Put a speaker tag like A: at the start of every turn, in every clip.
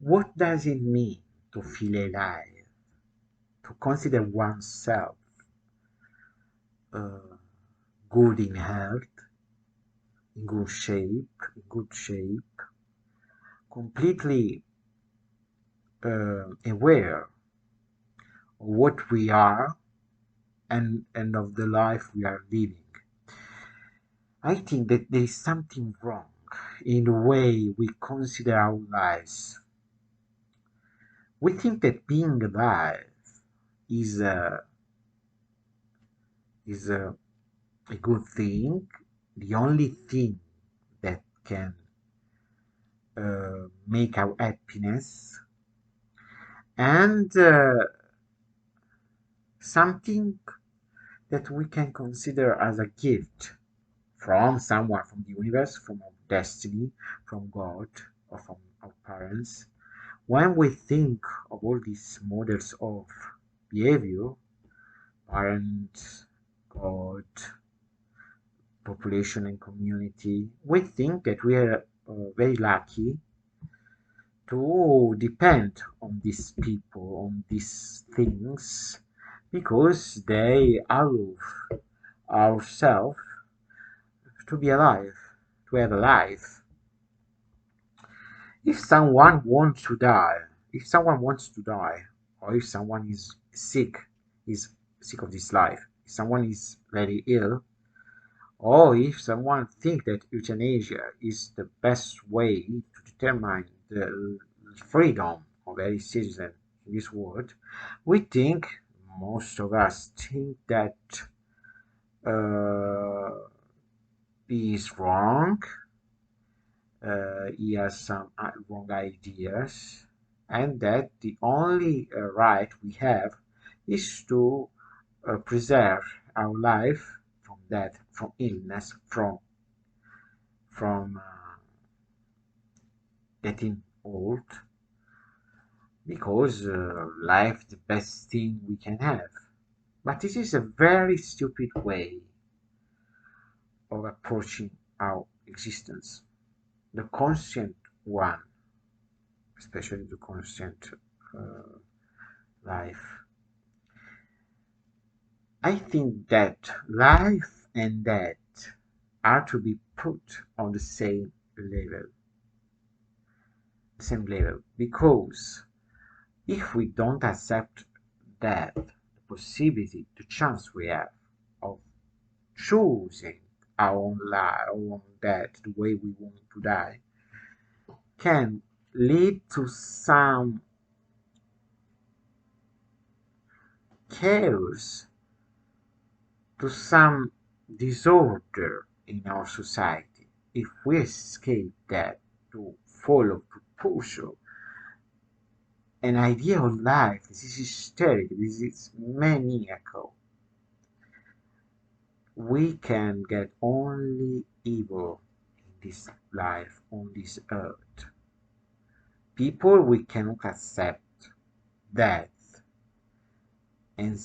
A: What does it mean to feel alive? To consider oneself uh, good in health, in good shape, completely aware of what we are and of the life we are living. I think that there is something wrong in the way we consider our lives. We think that being alive is a good thing, the only thing that can make our happiness, and something that we can consider as a gift from someone, from the universe, from our destiny, from God, or from our parents. When we think of all these models of behavior, parents, God, population, and community, we think that we are very lucky to depend on these people, on these things, because they allow ourselves to be alive, to have a life. If someone wants to die, if someone wants to die, or if someone is sick of this life, if someone is very ill, or if someone thinks that euthanasia is the best way to determine the freedom of every citizen in this world, we think, most of us think that uh, is wrong. He has some wrong ideas, and that the only right we have is to preserve our life from death, from illness, from getting old, because life is the best thing we can have. But this is a very stupid way of approaching our existence. The conscient one, especially the conscient uh, life, I think that life and death are to be put on the same level, because if we don't accept death, the possibility, the chance we have of choosing our own life, our own death, the way we want to die, can lead to some chaos, to some disorder in our society. If we escape that to follow, to pursue an idea of life, this is hysteric, this is maniacal. We can get only evil in this life, on this earth. People, we cannot accept death and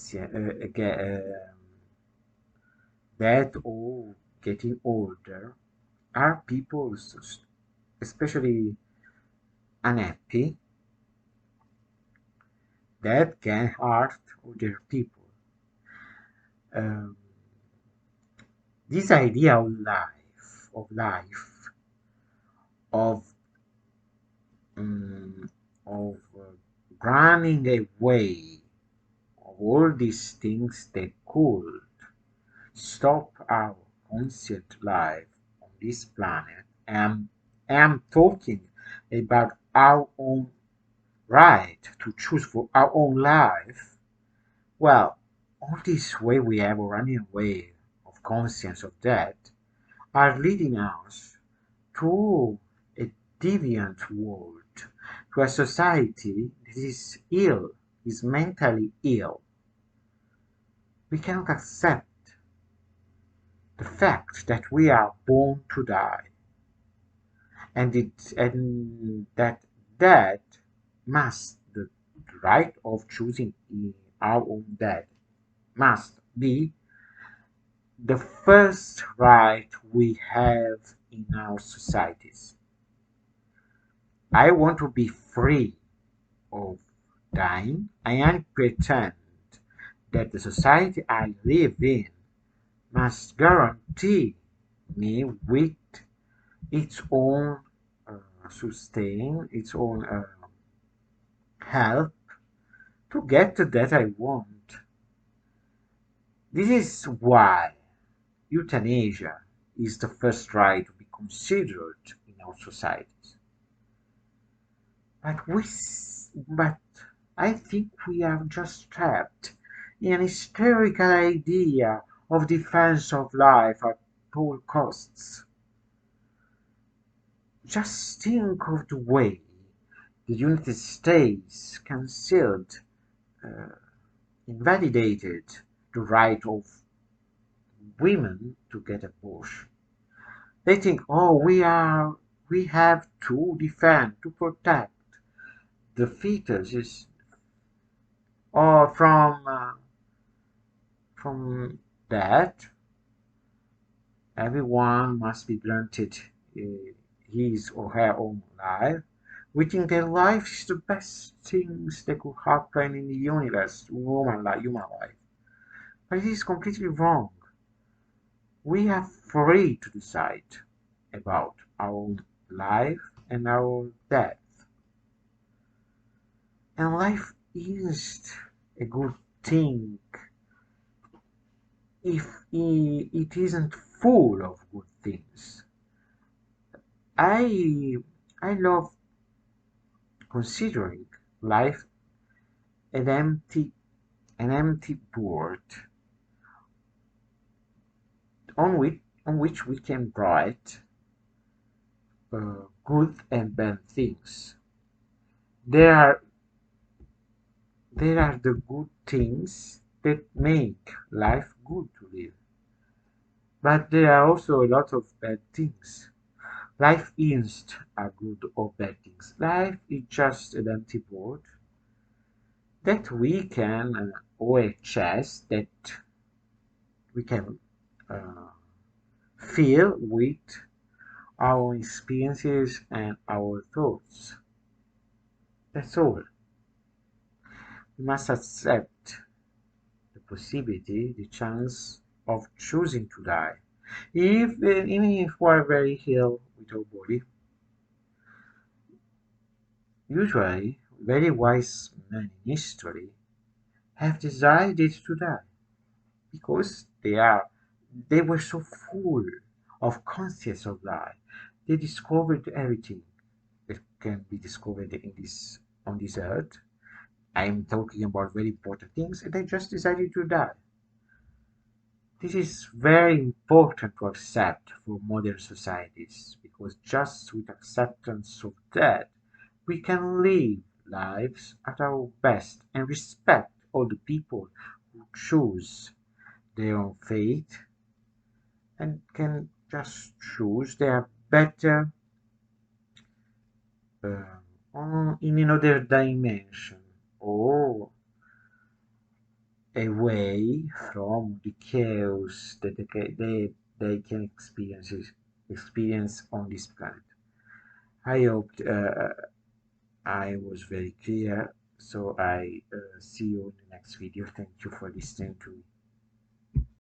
A: death or getting older are people, especially unhappy, that can hurt other people. Um, this idea of um, of running away of all these things that could stop our conscious life on this planet, and am talking about our own right to choose for our own life. Well, all this way we have running away of conscience of that are leading us to a deviant world, to a society that is ill, is mentally ill. We cannot accept the fact that we are born to die, and that that must the right of choosing our own death must be the first right we have in our societies. I want to be free of dying, and I pretend that the society I live in must guarantee me with its own sustain, its own help to get to that I want. This is why euthanasia is the first right to be considered in our societies. But I think we are just trapped in an hysterical idea of defense of life at all costs. Just think of the way the United States cancelled, uh, invalidated the right of women to get abortion. They think, oh, we have to defend, to protect the fetuses, or from that, everyone must be granted uh, his or her own life. We think their life is the best things that could happen in the universe, human life. But it is completely wrong. We are free to decide about our own life and our death. And life is a good thing if it isn't full of good things. I I love considering life an empty board on which we can write good and bad things. There are there are the good things that make life good to live, but there are also a lot of bad things. Life isn't a good or bad things. Life is just an empty board that we can, or a chest that we can uh, fill with our experiences and our thoughts. That's all. We must accept the possibility, the chance of choosing to die. Even if we are very ill with our body, usually very wise men in history have decided to die because they were so full of conscience of life. They discovered everything that can be discovered in this on this earth. I'm talking about very important things, and they just decided to die. This is very important to accept for modern societies because just with acceptance of that, we can live lives at our best and respect all the people who choose their own fate and can just choose their better in another dimension or away from the chaos that they can experience on this planet. I hope I was very clear. So I see you in the next video. Thank you for listening to me.